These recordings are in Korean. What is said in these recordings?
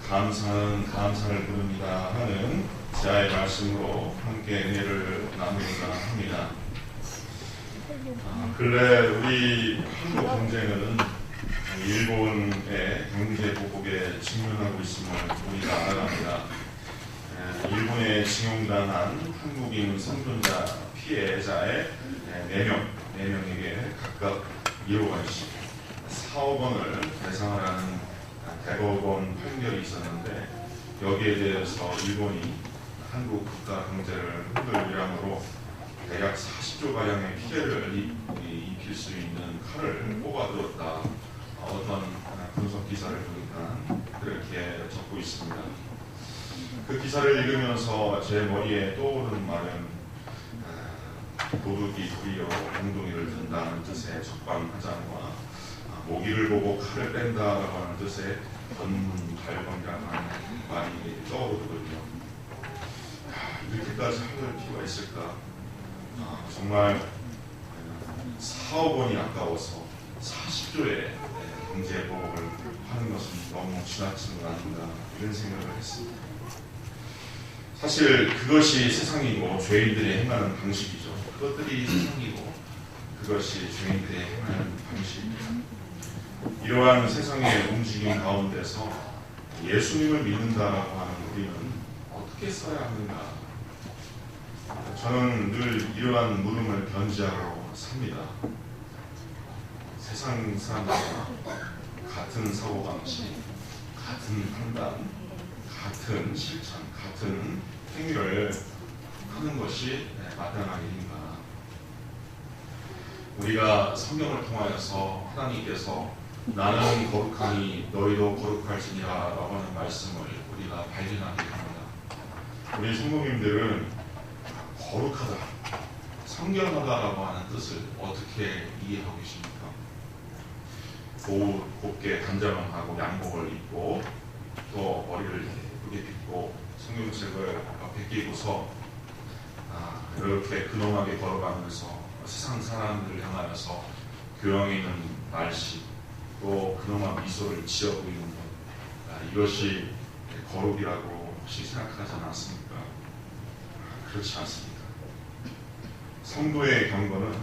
감사는 감사를 부릅니다 하는 지하의 말씀으로 함께 은혜를 나누고자 합니다. 근래 우리 한국 경제는 일본의 경제 보복에 직면하고 있음을 우리가 알아갑니다. 일본에 징용당한 한국인 생존자 피해자의 4명에게 각각 1억 원씩 4억 원을 배상하라는 대법원 판결이 있었는데, 여기에 대해서 일본이 한국 국가 경제를 흔들 위람으로 대략 40조 가량의 피해를 입힐 수 있는 칼을 뽑아들었다. 어떤 분석 기사를 보니까 그렇게 적고 있습니다. 그 기사를 읽으면서 제 머리에 떠오르는 말은 도둑이 도리어 엉덩이를 든다는 뜻의 적반하장과 모기를 보고 칼을 뺀다라고 하는 뜻의 전문발광이라는 말이 떠오르거든요. 이렇게까지 할 필요가 있을까? 정말 4억 원이 아까워서 40조의 경제보복을 하는 것은 너무 지나친 것 아닌가, 이런 생각을 했습니다. 사실 그것이 세상이고 죄인들이 행하는 방식이죠. 그것들이 세상이고 그것이 죄인들이 행하는 방식입니다. 이러한 세상의 움직임 가운데서 예수님을 믿는다라고 하는 우리는 어떻게 써야 하는가? 저는 늘 이러한 물음을 견지하러 삽니다. 세상 사람들과 같은 사고방식, 같은 판단, 같은 실천, 같은 행위를 하는 것이 마땅한 일인가? 우리가 성경을 통하여서 하나님께서 나는 거룩하니 너희도 거룩할지니라 라고 하는 말씀을 우리가 발견하게 됩니다. 우리 성도님들은 거룩하다, 성결하다라고 하는 뜻을 어떻게 이해하고 계십니까? 곱게 단장하고 양복을 입고 또 머리를 예쁘게 빗고 성경책을 베끼고서 이렇게 근엄하게 걸어가면서 세상 사람들을 향하여서 교양에 있는 말씨 또 근엄한 미소를 지어 보이는 것, 이것이 거룩이라고 혹시 생각하지 않았습니까? 그렇지 않습니다. 성도의 경건은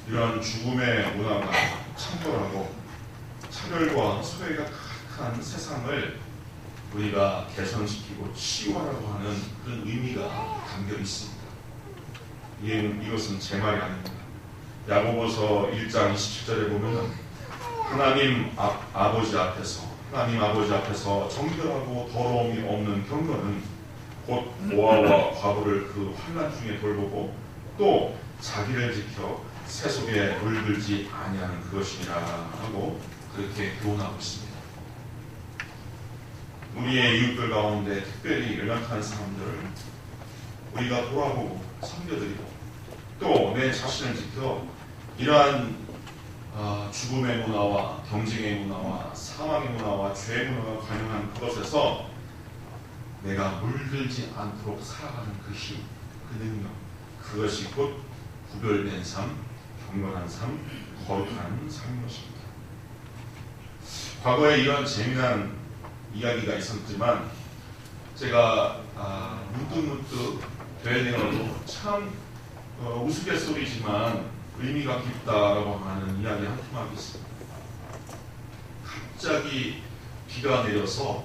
이러한 죽음의 문화가 창궐하고 차별과 소외가 가득한 세상을 우리가 개선시키고 치유하라고 하는 그런 의미가 담겨 있습니다. 이것은 제 말이 아닙니다. 야고보서 1장 27절에 보면 하나님 아버지 앞에서 정결하고 더러움이 없는 경건은 곧 모아와 과부를 그 환난 중에 돌보고 또 자기를 지켜 세속에 물들지 아니하는 그것이니라 하고 그렇게 교훈하고 있습니다. 우리의 이웃들 가운데 특별히 연약한 사람들을 우리가 돌아보고 섬겨드리고 또 내 자신을 지켜 이러한 죽음의 문화와 경쟁의 문화와 사망의 문화와 죄의 문화가 관영한 그것에서 내가 물들지 않도록 살아가는 그 힘, 그 능력, 그것이 곧 구별된 삶, 경건한 삶, 거룩한 삶인 것입니다. 과거에 이런 재미난 이야기가 있었지만 제가 문득문득 되뇌어도 참 우스갯소리지만 의미가 깊다라고 하는 이야기 한 토막이 있습니다. 갑자기 비가 내려서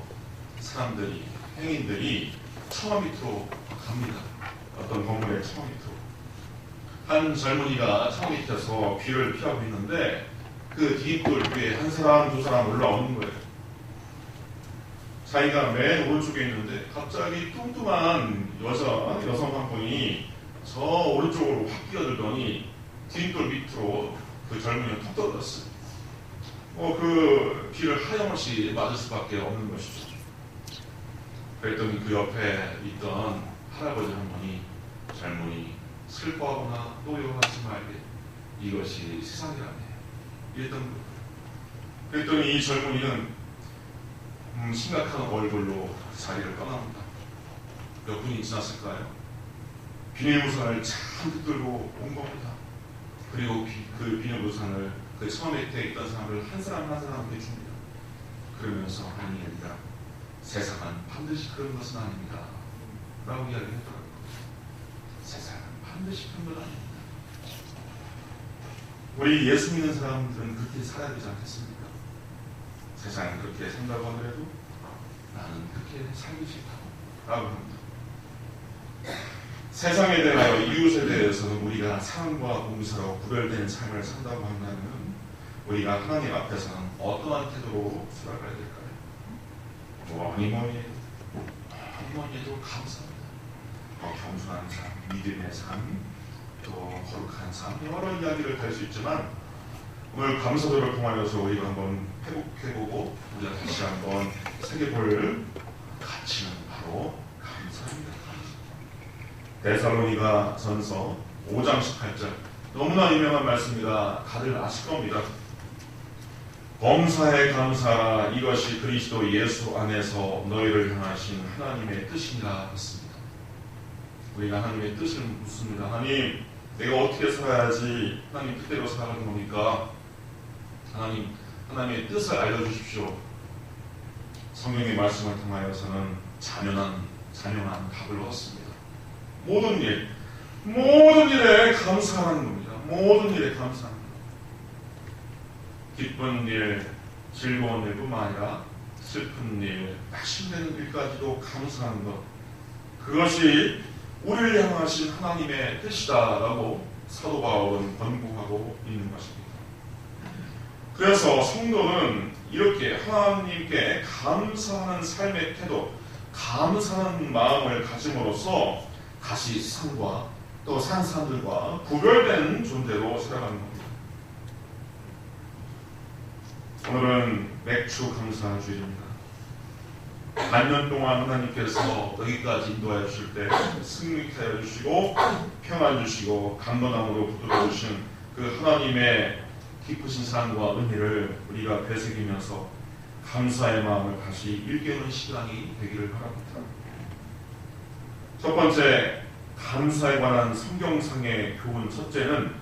사람들이, 행인들이 처마 밑으로 갑니다. 어떤 건물의 처마 밑으로. 한 젊은이가 처마 밑에서 비를 피하고 있는데 그 뒷돌 위에 한 사람, 두 사람 올라오는 거예요. 자기가 맨 오른쪽에 있는데 갑자기 뚱뚱한 여성 한 분이 저 오른쪽으로 확 뛰어들더니 뒷돌 밑으로 그 젊은이가 툭 떨어졌어요. 그 비를 하염없이 맞을 수밖에 없는 것이죠. 그랬더니 그 옆에 있던 할아버지 한 분이 젊은이 슬퍼하거나 노여하지 말게, 이것이 세상이라네, 이랬던 거예요. 그랬더니 이 젊은이는 심각한 얼굴로 자리를 떠납니다. 몇 분이 지났을까요? 비닐우산을 잔뜩 들고 온 겁니다. 그리고 그 비닐우산을 그 처음에 있던 사람을 한 사람 한 사람에게 줍니다. 그러면서 하는 얘기가 세상은 반드시 그런 것은 아닙니다. 라고 이야기하더라고요. 세상은 반드시 그런 건 아닙니다. 우리 예수 믿는 사람들은 그렇게 살아야 되지 않겠습니까? 세상은 그렇게 생각하더라도 나는 그렇게 살기 싫다고 라고 합니다. 세상에 대하여 이웃에 대해서는 우리가 사랑과 봉사로 구별된 삶을 산다고 한다면 우리가 하나님 앞에서는 어떠한 태도로 살아가야 될까요? 뭐니 해도 감사합니다. 겸손한 삶, 믿음의 삶, 또 거룩한 삶, 여러 이야기를 할 수 있지만 오늘 감사도를 통하여서 우리가 한번 회복해보고 우리가 다시 한번 새겨볼 가치는 바로 감사입니다. 데살로니가 전서 5장 18절 너무나 유명한 말씀이라 다들 아실 겁니다. 범사에 감사하라 이것이 그리스도 예수 안에서 너희를 향하신 하나님의 뜻이니라 했습니다. 우리가 하나님의 뜻을 묻습니다. 하나님, 내가 어떻게 살아야지 하나님 뜻대로 살아가는 겁니까? 하나님의 뜻을 알려주십시오. 성경의 말씀을 통하여서는 자명한 답을 얻습니다. 모든 일에 감사하는 겁니다. 모든 일에 감사합니다. 기쁜 일, 즐거운 일뿐만 아니라 슬픈 일, 낙심되는 일까지도 감사하는 것, 그것이 우리를 향하신 하나님의 뜻이다라고 사도 바울은 권고하고 있는 것입니다. 그래서 성도는 이렇게 하나님께 감사하는 삶의 태도, 감사하는 마음을 가짐으로써 다시 세상과 또 산 사람들과 구별된 존재로 살아가는 겁니다. 오늘은 맥주 감사 주일입니다. 반년 동안 하나님께서 여기까지 인도하여 주실 때 승리케 하여 주시고 평안 주시고 감건함으로 붙들어 주신 그 하나님의 깊으신 사랑과 은혜를 우리가 되새기면서 감사의 마음을 다시 일깨우는 시간이 되기를 바랍니다. 첫 번째, 감사에 관한 성경상의 교훈 첫째는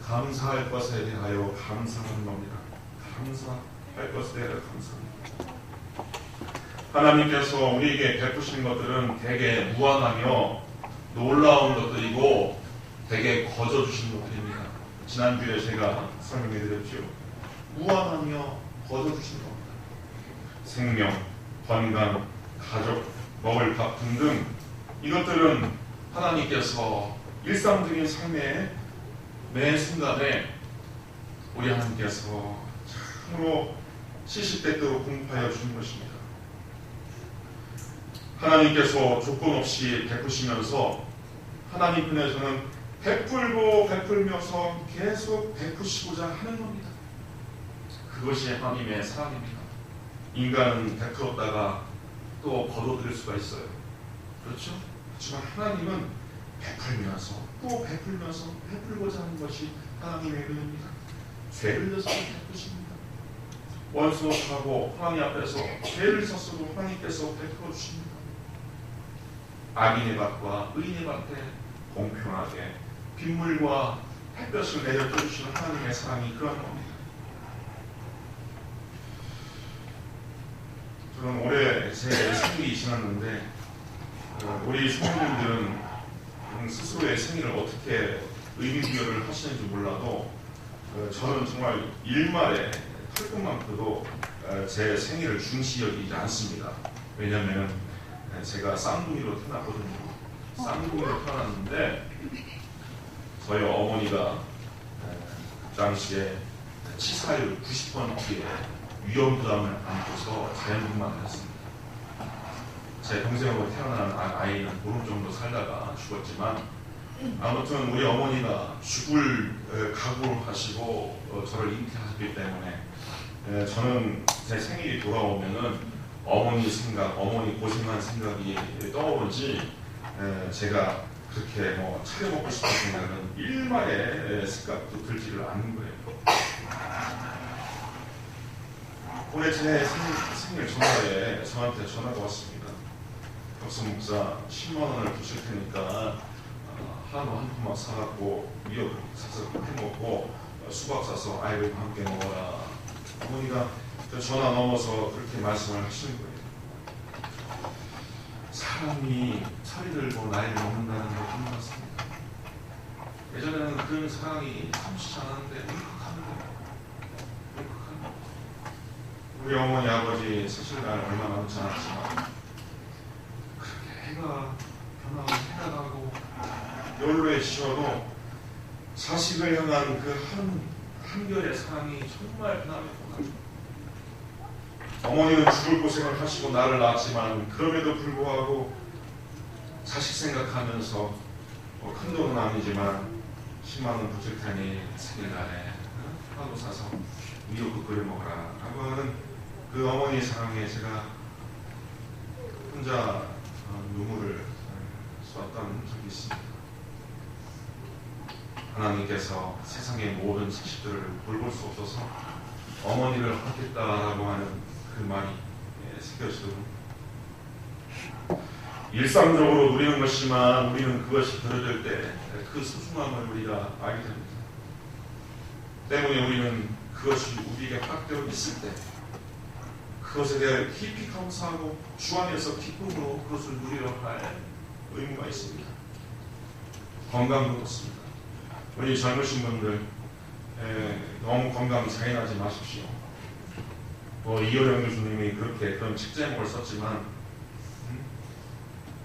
감사할 것에 대하여 감사하는 겁니다. 감사할 것에 대하여 감사합니다. 하나님께서 우리에게 베푸신 것들은 되게 무한하며 놀라운 것들이고 되게 거저주신 것들입니다. 지난주에 제가 설명해 드렸죠. 무한하며 거저주신 겁니다. 생명, 건강, 가족, 먹을 밥 등등 이것들은 하나님께서 일상적인 삶의 매 순간에 우리 하나님께서 참으로 시시때때로 공급하여 주신 것입니다. 하나님께서 조건 없이 베푸시면서 하나님 편에서는 베풀고 베풀면서 계속 베푸시고자 하는 겁니다. 그것이 하나님의 사랑입니다. 인간은 베풀었다가 또 거둬들일 수가 있어요. 그렇죠? 하지만 하나님은 베풀면서 또 베풀면서 베풀고자 하는 것이 하나님의 은혜입니다. 죄를 져서 베푸십니다. 원수하고 하나님 앞에서 죄를 졌어도 하나님께서 베풀어 주십니다. 악인의 밭과 의인의 밭에 공평하게 빗물과 햇볕을 내려 주시는 하나님의 사랑이 그런 겁니다. 저는 올해 제 생일이 지났는데 우리 성도님들은 스스로의 생일을 어떻게 의미부여를 하시는지 몰라도 저는 정말 일말에 털끝만큼도 제 생일을 중시 여기지 않습니다. 왜냐하면 제가 쌍둥이로 태어났거든요. 쌍둥이로 태어났는데 저희 어머니가 그 당시에 치사율 90%의 위험부담을 안고서 자연분만을 했습니다. 제 동생으로 태어난 아이는 보름 정도 살다가 죽었지만 아무튼 우리 어머니가 죽을 각오를 하시고 저를 잉태하셨기 때문에 저는 제 생일이 돌아오면은 어머니 생각, 어머니 고생한 생각이 떠오르지 제가 그렇게 뭐 차려 먹고 싶은 생각은 일말의 생각도 들지를 않는 거예요. 올해 제 생일 전날에 저한테 전화가 왔습니다. 덕수 목사 10만 원을 주실 테니까 한우 한 토막 사갖고 미역 사서 해 먹고 수박 사서 아이들과 함께 먹어라. 어머니가 전화 넘어서 그렇게 말씀을 하시는 거예요. 사람이 철이 들고 나이를 먹는다는 걸 몰랐습니다. 예전에는 그런 사랑이 참치지 않았는데 울컥합니다. 우리 어머니 아버지 사실 날 얼마 남지 않았지만 그렇게 해가 변하고 해가 가고 연로에 쉬어도 자식을 향한 그 한결의 사랑이 정말 변함이 없다. 어머니는 죽을 고생을 하시고 나를 낳았지만 그럼에도 불구하고 자식 생각하면서 큰 돈은 아니지만 10만 원 붙일 테니 생일날에 하루 사서 미역국 끓여 먹어라 라고 하는 그 어머니의 사랑에 제가 혼자 눈물을 쏟았던 적이 있습니다. 하나님께서 세상의 모든 자식들을 돌볼 수 없어서 어머니를 하겠다라고 하는 그 말이 새겨지도록 일상적으로 누리는 것이지만 우리는 그것이 들어질 때 그 소중함을 우리가 알게 됩니다. 때문에 우리는 그것이 우리에게 확되어 있을 때 그것에 대해 깊이 감사하고 주 안에서 기쁨으로 그것을 누리려 할 의무가 있습니다. 건강도 그렇습니다. 우리 젊으신 분들 너무 건강 자인하지 마십시오. 이효령 교수님이 그런 책 제목을 썼지만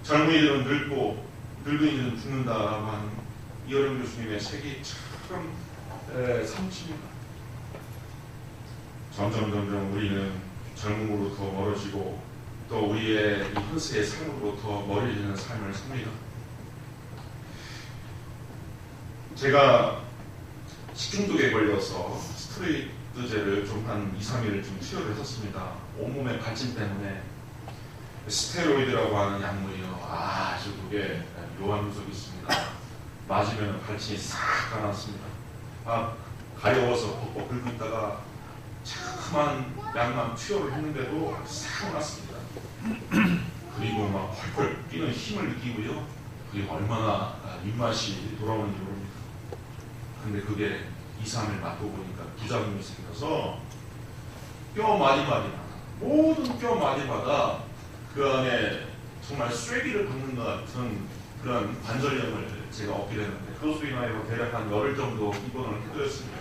젊은이들은 늙고 늙은이들은 죽는다라고 하는 이효령 교수님의 책이 참 삼칩니다. 점점 우리는 젊음으로 더 멀어지고 또 우리의 이 현세의 삶으로 더 멀어지는 삶을 삽니다. 제가 식중독에 걸려서 스테로이드제를 좀 한 2-3일 좀 투여를 했었습니다. 온몸의 발진 때문에 스테로이드라고 하는 약물이요. 아주 그게 묘한 녀석이 있습니다. 맞으면 발진이 싹 가났습니다. 가려워서 벅벅 긁고 있다가 자그만 약만 투여를 했는데도 싹 났습니다. 그리고 막 펄펄 뛰는 힘을 느끼고요. 그게 얼마나 입맛이 돌아오는지 모릅니다. 근데 그게 2-3일 맞고 보니까 부작용이 생겨서 뼈 마디마다 모든 뼈 마디마다 그 안에 정말 쐐기를 박는 것 같은 그런 관절염을 제가 얻게 되는데 그것으로 인하여 대략 한 열흘 정도 입원을 해드렸습니다.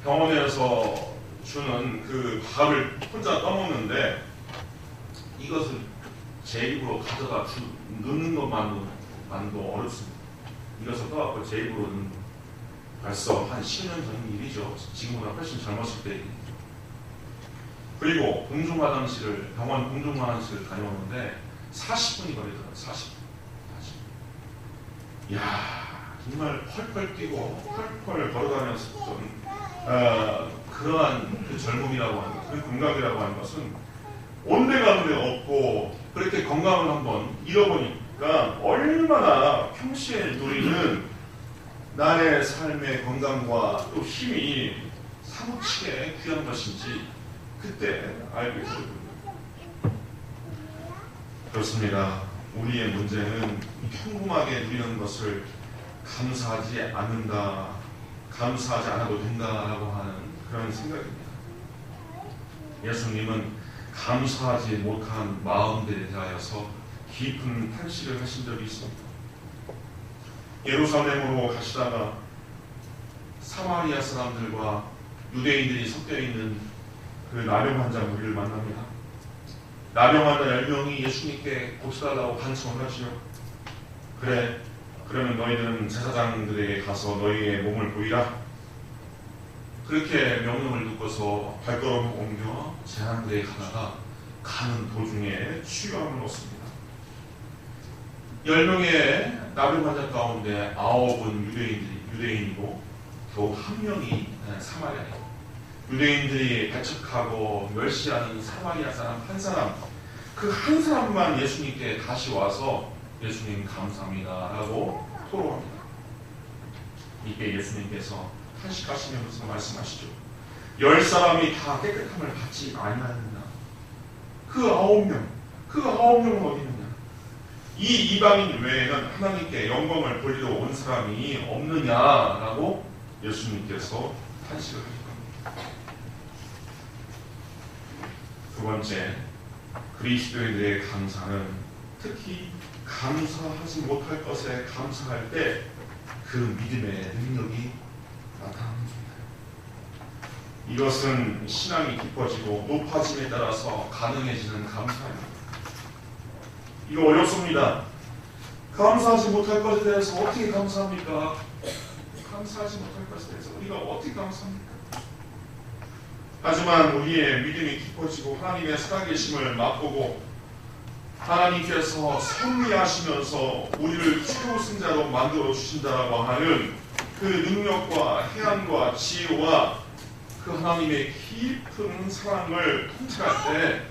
병원에서 주는 그 밥을 혼자 떠먹는데 이것을 제 입으로 가져다 넣는 것만도 어렵습니다. 이것을 떠갖고 제 입으로 넣는 벌써 한 10년 전 일이죠. 지금보다 훨씬 젊었을 때 일이죠. 그리고 병원 공중화장실을 다녀오는데 40분이 걸리더라고요. 40분. 이야, 정말 펄펄 뛰고 펄펄 걸어다니면서 좀 그러한 그 젊음이라고 하는 것, 그 건강이라고 하는 것은 온데간데 없고 그렇게 건강을 한번 잃어보니까 얼마나 평시에 누리는 나의 삶의 건강과 또 힘이 사무치게 귀한 것인지 그때 알게 되거든요. 그렇습니다. 우리의 문제는 평범하게 누리는 것을 감사하지 않아도 된다라고 하는 그런 생각입니다. 예수님은 감사하지 못한 마음들에 대하여서 깊은 탄식을 하신 적이 있습니다. 예루살렘으로 가시다가 사마리아 사람들과 유대인들이 섞여 있는 그 나병 환자 무리를 만납니다. 나병 환자 10명이 예수님께 고쳐달라고 간청을 하시오. 그래, 그러면 너희들은 제사장들에게 가서 너희의 몸을 보이라. 그렇게 명령을 듣고서 발걸음을 옮겨 제사장들에게 가다가 가는 도중에 치유함을 얻습니다. 10명의 나병 환자 가운데 9은 유대인이고 겨우 1명이 사마리아입니다. 유대인들이 배척하고 멸시하는 사마리아 사람 한 사람, 그 한 사람만 예수님께 다시 와서 예수님 감사합니다 라고 토로합니다. 이때 예수님께서 탄식하시면서 말씀하시죠. 10사람이 다 깨끗함을 받지 아니하느냐. 그 9명은 어디 있느냐. 이 이방인 외에는 하나님께 영광을 돌리러 온 사람이 없느냐라고 예수님께서 탄식을 하십니다. 두 번째, 그 그리스도에 대해 감사는 특히 감사하지 못할 것에 감사할 때 그 믿음의 능력이 나타납니다. 이것은 신앙이 깊어지고 높아짐에 따라서 가능해지는 감사입니다. 이거 어렵습니다. 감사하지 못할 것에 대해서 어떻게 감사합니까? 감사하지 못할 것에 대해서 우리가 어떻게 감사합니까? 하지만 우리의 믿음이 깊어지고 하나님의 살아계심을 맛보고 하나님께서 섭리하시면서 우리를 최우승자로 만들어 주신다라고 하는 그 능력과 해안과 지혜와 그 하나님의 깊은 사랑을 통찰할 때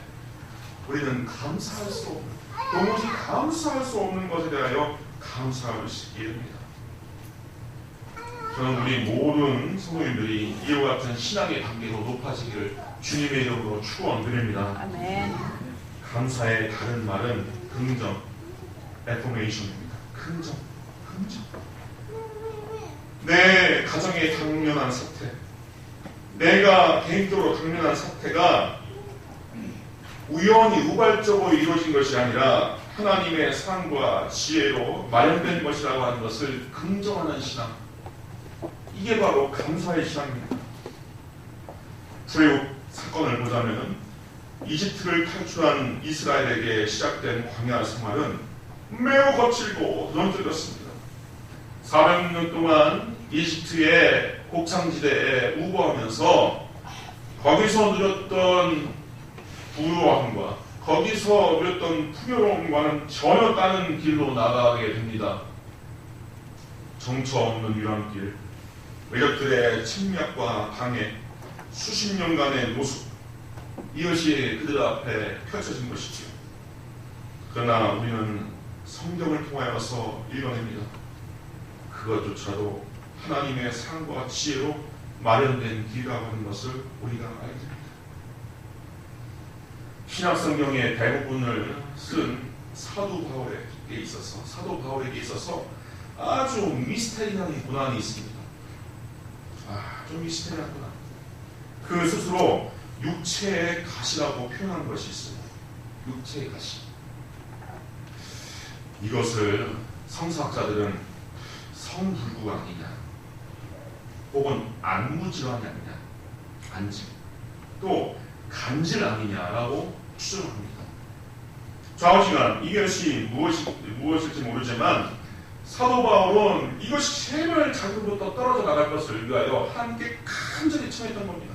우리는 감사할 수 없는, 도무지 감사할 수 없는 것에 대하여 감사할 수 있게 됩니다. 저는 우리 모든 성도님들이 이와 같은 신앙의 단계로 높아지기를 주님의 이름으로 축원드립니다. 아멘. 감사의 다른 말은 긍정, affirmation입니다. 긍정. 내 가정에 당면한 사태, 내가 개인적으로 당면한 사태가 우연히 우발적으로 이루어진 것이 아니라 하나님의 사랑과 지혜로 마련된 것이라고 하는 것을 긍정하는 신앙, 이게 바로 감사의 신앙입니다. 출애굽 사건을 보자면 이집트를 탈출한 이스라엘에게 시작된 광야 생활은 매우 거칠고 전투였습니다. 400년 동안 이집트의 곡창지대에 우거하면서 거기서 누렸던 부유함과 거기서 누렸던 풍요로움과는 전혀 다른 길로 나가게 됩니다. 정처 없는 유랑길, 외적들의 침략과 방해, 수십 년간의 노숙, 이것이 그들 앞에 펼쳐진 것이죠. 그러나 우리는 성경을 통하여서 읽어냅니다. 그것조차도 하나님의 사랑과 지혜로 마련된 길이라고 하는 것을 우리가 알게 됩니다. 신약성경의 대부분을 쓴 사도 바울에게 있어서 아주 미스테리한 고난이 있습니다. 아주 미스테리한 고난. 그 스스로 육체의 가시라고 표현한 것이 있습니다. 육체의 가시. 이것을 성서학자들은 성불구 아니냐, 혹은 안무질환이 아니냐, 안질, 또 간질 아니냐라고 추정합니다. 좌우지간 이것이 무엇일지 모르지만 사도 바울은 이것이 제발 자기로부터 떨어져 나갈 것을 위하여 함께 간절히 청했던 겁니다.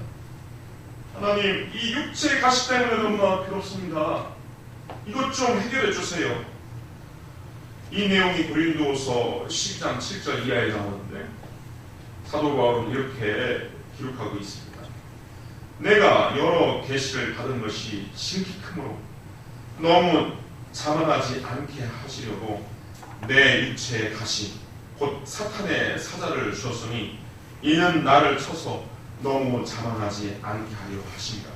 하나님, 이 육체의 가시 때문에 너무나 괴롭습니다. 이것 좀 해결해 주세요. 이 내용이 고린도서 12장 7절 이하에 나오는데 사도 바울은 이렇게 기록하고 있습니다. 내가 여러 계시를 받은 것이 지극히 크므로 너무 자만하지 않게 하시려고 내 육체의 가시 곧 사탄의 사자를 주셨으니 이는 나를 쳐서 너무 자만하지 않게 하려 하십니다.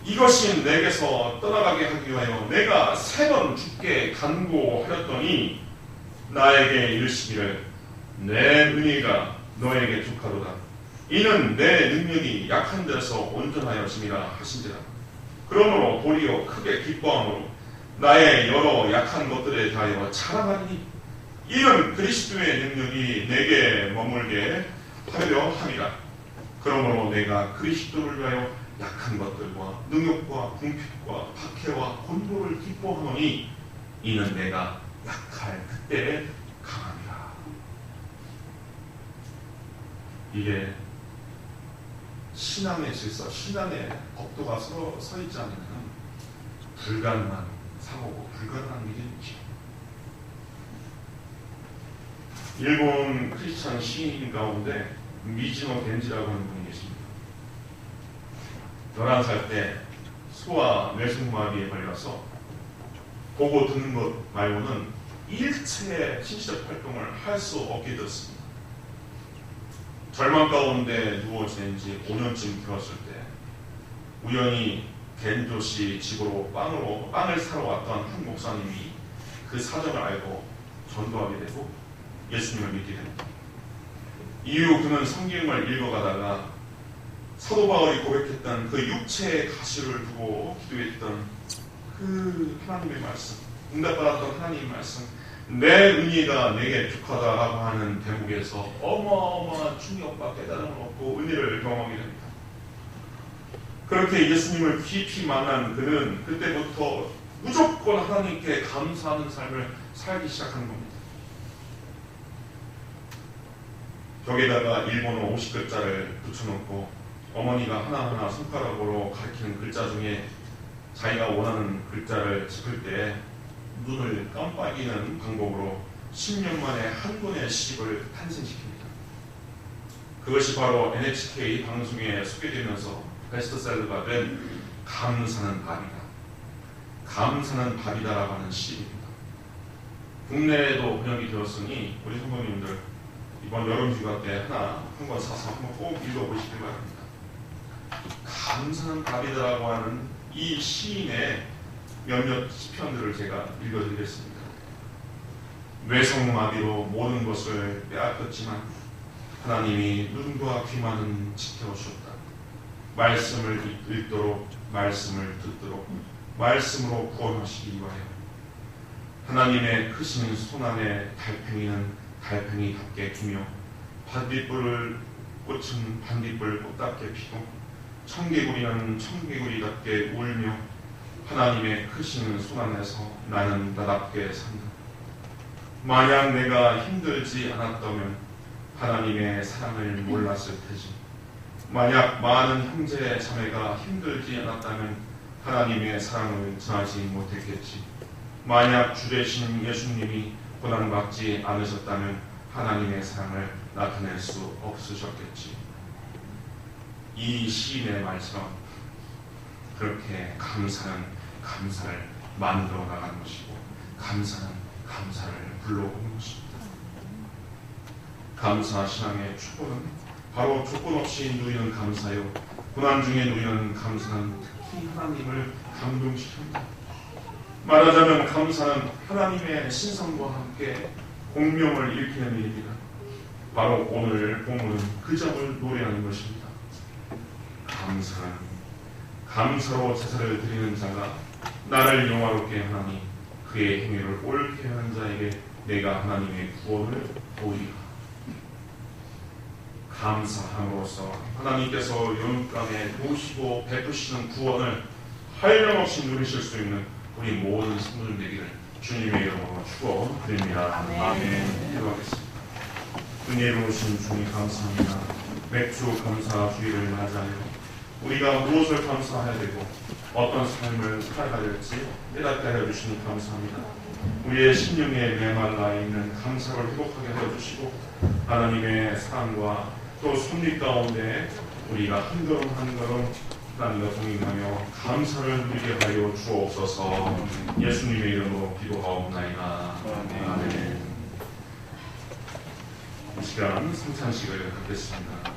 이것이 내게서 떠나가게 하기 위하여 내가 3번 죽게 간구하였더니 나에게 이르시기를 내 은혜가 너에게 족하도다. 이는 내 능력이 약한 데서 온전하여짐이라 하신지라. 그러므로 도리어 크게 기뻐함으로 나의 여러 약한 것들에 대하여 자랑하리니 이는 그리스도의 능력이 내게 머물게 하려 함이라. 그러므로 내가 그리스도를 위하여 약한 것들과 능욕과 궁핍과 박해와 곤고를 기뻐하노니 이는 내가 약할 그때에 강함이라. 이게 신앙의 질서, 신앙의 법도가 서 있지 않으면 불가능한 사고고 불가능한 일이죠. 일본 크리스찬 시인 가운데 미즈노 겐지라고 하는 분이 계십니다. 11살 때 소아 뇌승마비에 걸려서 보고 듣는 것 말고는 일체의 신체적 활동을 할 수 없게 되었습니다. 절망 가운데 누워 지낸 지 5년쯤 되었을 때 우연히 겐조시 집으로 빵을 사러 왔던 한 목사님이 그 사정을 알고 전도하게 되고 예수님을 믿게 됩니다. 이후 그는 성경을 읽어가다가 사도 바울이 고백했던 그 육체의 가시를 두고 기도했던 그 하나님의 말씀, 응답받았던 하나님의 말씀, 내 은혜가 내게 족하다라고 하는 대목에서 어마어마한 충격과 깨달음을 얻고 은혜를 경험하게 됩니다. 그렇게 예수님을 깊이 만난 그는 그때부터 무조건 하나님께 감사하는 삶을 살기 시작하는 겁니다. 벽에다가 일본어 50글자를 붙여놓고 어머니가 하나하나 손가락으로 가리키는 글자 중에 자기가 원하는 글자를 찍을 때 눈을 깜빡이는 방법으로 10년 만에 한 권의 시집을 탄생시킵니다. 그것이 바로 NHK 방송에 소개되면서 베스트셀러가 된 감사는 밥이다. 감사는 밥이다라고 하는 시입니다. 국내에도 번역이 되었으니 우리 성도님들 이번 여름휴가 때 한 권 사서 한번 꼭 읽어보시길 바랍니다. 감사는 밥이다라고 하는 이 시인의 몇몇 시편들을 제가 읽어드리겠습니다. 뇌성마비로 모든 것을 빼앗겼지만 하나님이 눈과 귀만은 지켜주셨다. 말씀을 읽도록 말씀을 듣도록 말씀으로 구원하시기 위하여 하나님의 크신 손안에 달팽이는 달팽이답게 피며 반딧불을 꽃은 반딧불 꽃답게 피고 청개구리는 청개구리답게 울며 하나님의 크신 손안에서 나는 나답게 산다. 만약 내가 힘들지 않았다면 하나님의 사랑을 몰랐을 테지. 만약 많은 형제 자매가 힘들지 않았다면 하나님의 사랑을 전하지 못했겠지. 만약 주 되신 예수님이 고난받지 않으셨다면 하나님의 사랑을 나타낼 수 없으셨겠지. 이 시인의 말처럼 그렇게 감사는 감사를 만들어 나가는 것이고 감사는 감사를 불러오는 것입니다. 감사 신앙의 축복은 바로 조건 없이 누리는 감사요, 고난 중에 누리는 감사는 특히 하나님을 감동시킵니다. 말하자면 감사는 하나님의 신성과 함께 공명을 일으키는 일입니다. 바로 오늘 본문은 그 점을 노래하는 것입니다. 감사는 감사로 제사를 드리는 자가 나를 영화롭게 하나니 그의 행위를 옳게 하는 자에게 내가 하나님의 구원을 보이리라. 감사함으로써 하나님께서 영감에 모시고 베푸시는 구원을 한량없이 누리실 수 있는 우리 모든 성도들 되기를 주님의 이름으로 축원드립니다. 아멘. 기도하겠습니다. 은혜로우신 주님 감사합니다. 맥주 감사 주일을 맞아요. 우리가 무엇을 감사해야 되고 어떤 삶을 살아가야 될지 깨닫게 하여 주시니 감사합니다. 우리의 심령에 메말라 있는 감사를 회복하게 하여 주시고 하나님의 사랑과 또 섭리 가운데 우리가 한 걸음 한 걸음 하나님과 동행하며 감사를 누리게 하여 주옵소서. 예수님의 이름으로 기도하옵나이다. 아멘. 이 시간 성찬식을 갖겠습니다.